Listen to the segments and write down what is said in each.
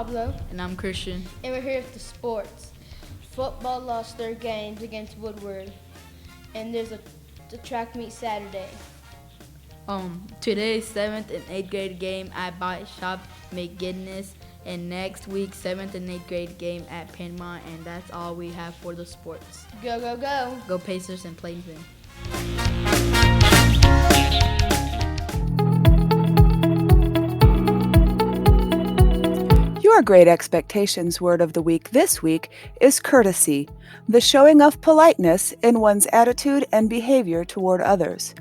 Pablo. And I'm Christian. And we're here with the sports. Football lost their games against Woodward. And there's the track meet Saturday. Today's 7th and 8th grade game at Bite Shop McGinnis. And next week, 7th and 8th grade game at Penmont. And that's all we have for the sports. Go, go, go. Go Pacers and Plainsman. Your Great Expectations word of the week this week is courtesy, the showing of politeness in one's attitude and behavior toward others.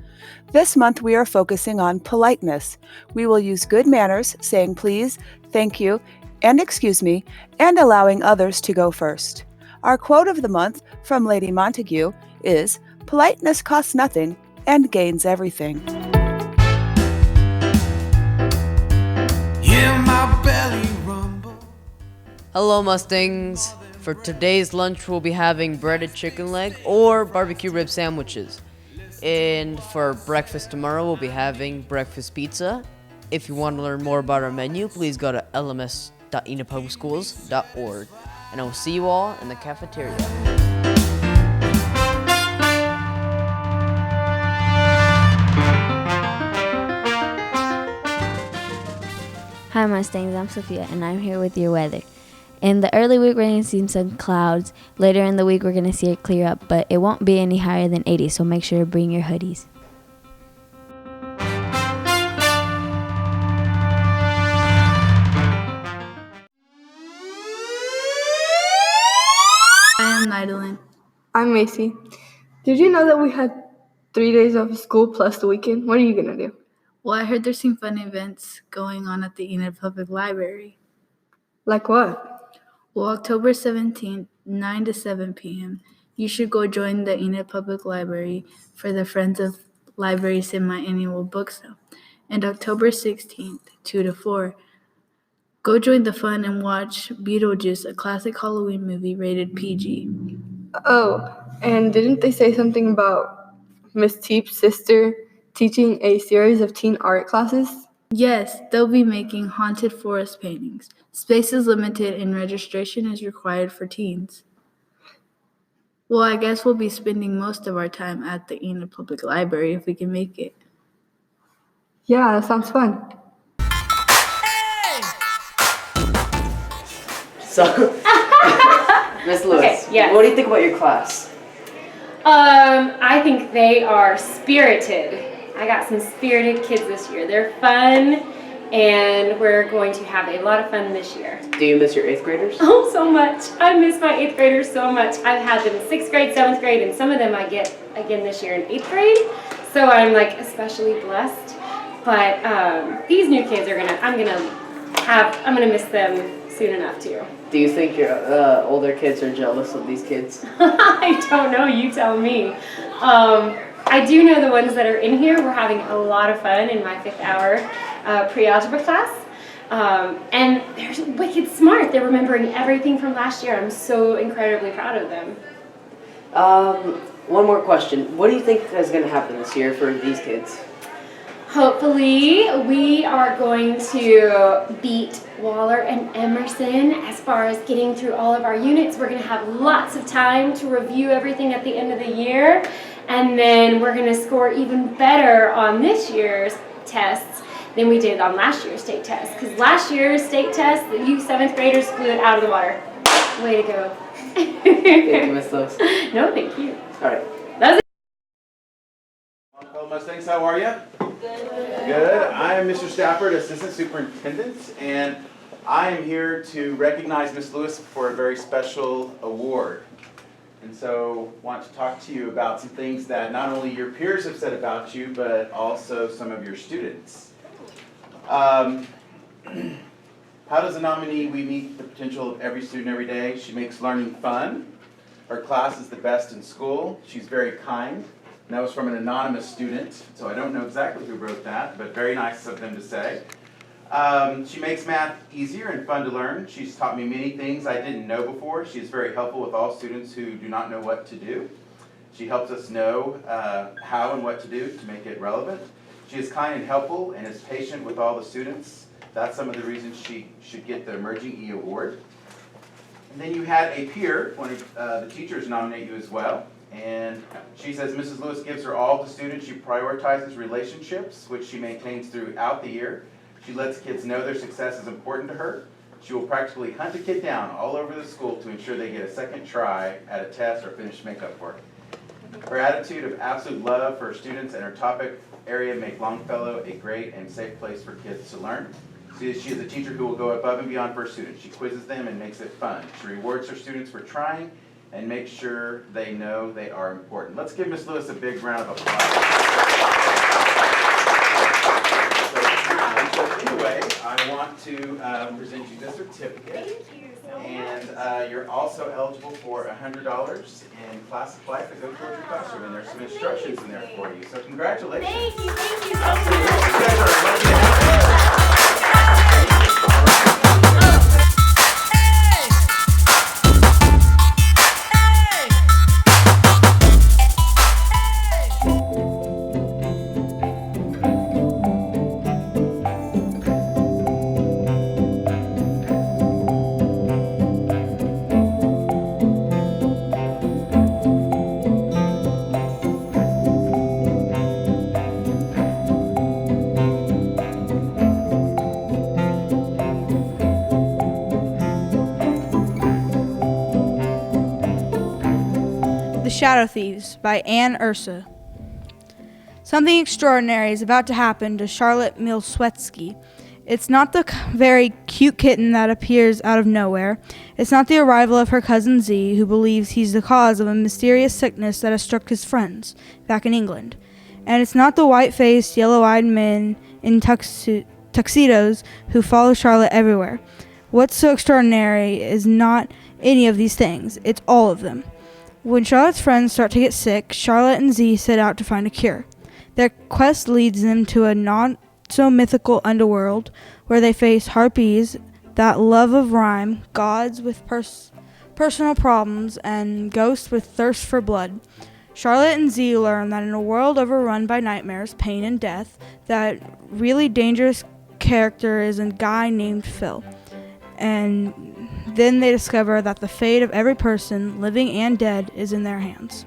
This month we are focusing on politeness. We will use good manners, saying please, thank you, and excuse me, and allowing others to go first. Our quote of the month from Lady Montague is, "Politeness costs nothing and gains everything." Hear my belly rumble. Hello, Mustangs. For today's lunch, we'll be having breaded chicken leg or barbecue rib sandwiches. And for breakfast tomorrow, we'll be having breakfast pizza. If you want to learn more about our menu, please go to lms.enidpublicschools.org. And I will see you all in the cafeteria. Hi Mustangs, I'm Sophia and I'm here with your weather. In the early week we're going to see some clouds. Later in the week we're going to see it clear up, but it won't be any higher than 80, so make sure to bring your hoodies. I am Nidalyn. I'm Macy. Did you know that we had 3 days of school plus the weekend? What are you going to do? Well, I heard there's some fun events going on at the Enid Public Library. Like what? Well, October 17th, 9 to 7 p.m., you should go join the Enid Public Library for the Friends of Library semi-annual book sale. And October 16th, 2 to 4, go join the fun and watch Beetlejuice, a classic Halloween movie rated PG. Oh, and didn't they say something about Miss Teep's sister teaching a series of teen art classes? Yes, they'll be making haunted forest paintings. Space is limited and registration is required for teens. Well, I guess we'll be spending most of our time at the Enid Public Library if we can make it. Yeah, that sounds fun. So, Miss Lewis, Okay, yes. what do you think about your class? I think they are spirited. I got some spirited kids this year. They're fun, and we're going to have a lot of fun this year. Do you miss your 8th graders? Oh, so much. I miss my 8th graders so much. I've had them in 6th grade, 7th grade, and some of them I get again this year in 8th grade. So I'm like especially blessed. But these new kids are I'm gonna miss them soon enough too. Do you think your older kids are jealous of these kids? I don't know, you tell me. I do know the ones that are in here. We're having a lot of fun in my 5th hour pre-algebra class. And they're wicked smart. They're remembering everything from last year. I'm so incredibly proud of them. One more question. What do you think is going to happen this year for these kids? Hopefully, we are going to beat Waller and Emerson as far as getting through all of our units. We're going to have lots of time to review everything at the end of the year. And then we're going to score even better on this year's tests than we did on last year's state test. Because last year's state test, you 7th graders blew it out of the water. Way to go. Thank you, Miss Lewis. No, thank you. All right. That was it. Longfellow Mustangs, how are you? Good. I am Mr. Stafford, Assistant Superintendent, and I am here to recognize Miss Lewis for a very special award. And so I want to talk to you about some things that not only your peers have said about you, but also some of your students. How does a nominee we meet the potential of every student every day? She makes learning fun. Her class is the best in school. She's very kind. And that was from an anonymous student, so I don't know exactly who wrote that, but very nice of them to say. She makes math easier and fun to learn. She's taught me many things I didn't know before. She is very helpful with all students who do not know what to do. She helps us know how and what to do to make it relevant. She is kind and helpful and is patient with all the students. That's some of the reasons she should get the Emerging E Award. And then you had a peer, one of the teachers, nominate you as well. And she says Mrs. Lewis gives her all to students. She prioritizes relationships, which she maintains throughout the year. She lets kids know their success is important to her. She will practically hunt a kid down all over the school to ensure they get a second try at a test or finish makeup work. Her attitude of absolute love for her students and her topic area make Longfellow a great and safe place for kids to learn. She is a teacher who will go above and beyond for her students. She quizzes them and makes it fun. She rewards her students for trying and makes sure they know they are important. Let's give Ms. Lewis a big round of applause. So anyway, I want to present you this certificate. Thank you so much. And you're also eligible for $100 in class supplies that go towards your classroom. And there's some instructions in there for you. So congratulations. Thank you so much. You guys are lucky to have her. The Shadow Thieves by Anne Ursa. Something extraordinary is about to happen to Charlotte Milswetsky. It's not the very cute kitten that appears out of nowhere. It's not the arrival of her cousin Z, who believes he's the cause of a mysterious sickness that has struck his friends back in England. And it's not the white-faced, yellow-eyed men in tuxedos who follow Charlotte everywhere. What's so extraordinary is not any of these things. It's all of them. When Charlotte's friends start to get sick, Charlotte and Z set out to find a cure. Their quest leads them to a not-so-mythical underworld where they face harpies, that love of rhyme, gods with personal problems, and ghosts with thirst for blood. Charlotte and Z learn that in a world overrun by nightmares, pain, and death, that really dangerous character is a guy named Phil. And then they discover that the fate of every person, living and dead, is in their hands.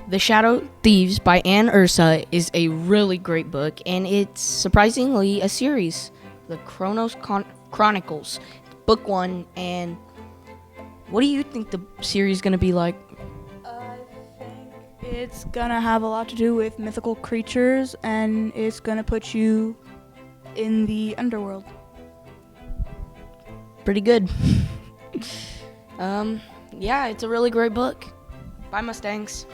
The Shadow Thieves by Anne Ursa is a really great book, and it's surprisingly a series. The Chronos Chronicles, book 1, and what do you think the series is going to be like? I think it's going to have a lot to do with mythical creatures, and it's going to put you in the underworld. Pretty good. Yeah, it's a really great book. Bye, Mustangs.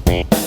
Me.